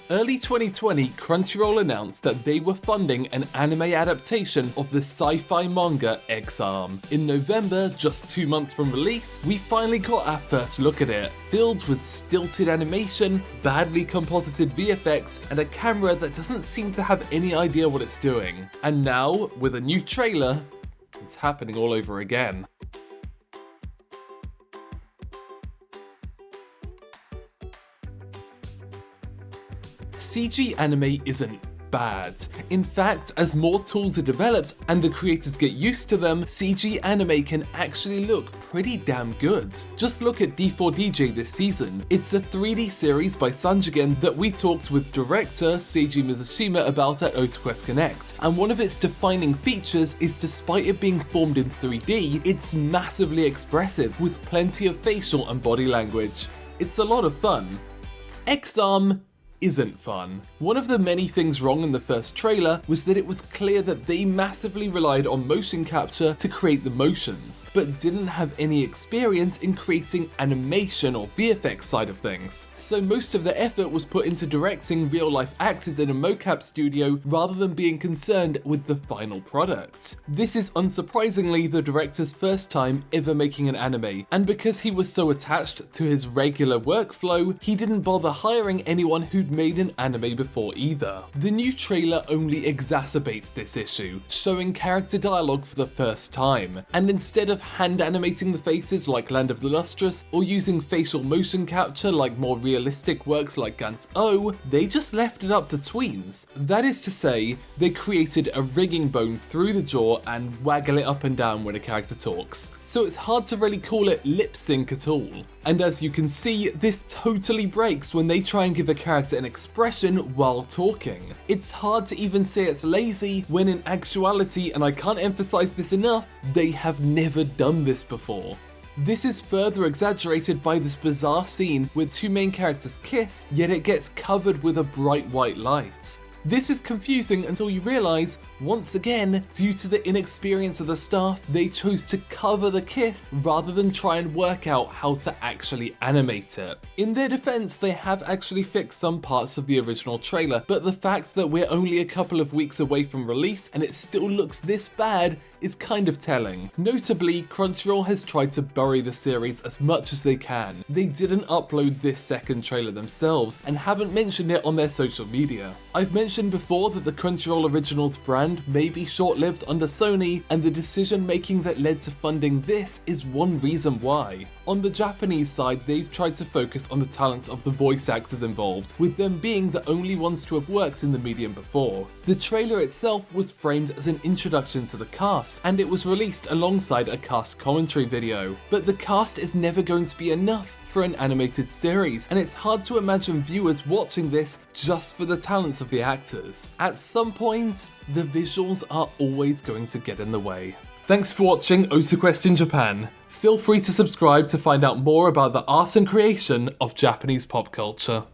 Early 2020, Crunchyroll announced that they were funding an anime adaptation of the sci-fi manga X-Arm. In November, just 2 months from release, we finally got our first look at it, filled with stilted animation, badly composited VFX, and a camera that doesn't seem to have any idea what it's doing. And now, with a new trailer, it's happening all over again. CG anime isn't bad. In fact, as more tools are developed and the creators get used to them, CG anime can actually look pretty damn good. Just look at D4DJ this season. It's a 3D series by Sanjigen that we talked with director Seiji Mizushima about at OTAQUEST Connect, and one of its defining features is despite it being formed in 3D, it's massively expressive with plenty of facial and body language. It's a lot of fun. X-Arm isn't fun. One of the many things wrong in the first trailer was that it was clear that they massively relied on motion capture to create the motions, but didn't have any experience in creating animation or VFX side of things. So most of the effort was put into directing real-life actors in a mocap studio rather than being concerned with the final product. This is unsurprisingly the director's first time ever making an anime, and because he was so attached to his regular workflow, he didn't bother hiring anyone who'd made an anime before either. The new trailer only exacerbates this issue, showing character dialogue for the first time, and instead of hand animating the faces like Land of the Lustrous or using facial motion capture like more realistic works like Gantz O, they just left it up to tweens. That is to say, they created a ringing bone through the jaw and waggle it up and down when a character talks, so it's hard to really call it lip sync at all. And as you can see, this totally breaks when they try and give a character an expression while talking. It's hard to even say it's lazy when in actuality, and I can't emphasize this enough, they have never done this before. This is further exaggerated by this bizarre scene where two main characters kiss, yet it gets covered with a bright white light. This is confusing until you realise, once again, due to the inexperience of the staff, they chose to cover the kiss rather than try and work out how to actually animate it. In their defense, they have actually fixed some parts of the original trailer, but the fact that we're only a couple of weeks away from release and it still looks this bad is kind of telling. Notably, Crunchyroll has tried to bury the series as much as they can. They didn't upload this second trailer themselves and haven't mentioned it on their social media. I've mentioned before that the Crunchyroll Originals brand may be short-lived under Sony, and the decision-making that led to funding this is one reason why. On the Japanese side, they've tried to focus on the talents of the voice actors involved, with them being the only ones to have worked in the medium before. The trailer itself was framed as an introduction to the cast, and it was released alongside a cast commentary video. But the cast is never going to be enough for an animated series, and it's hard to imagine viewers watching this just for the talents of the actors. At some point, the visuals are always going to get in the way. Thanks for watching OTAQUEST in Japan. Feel free to subscribe to find out more about the art and creation of Japanese pop culture.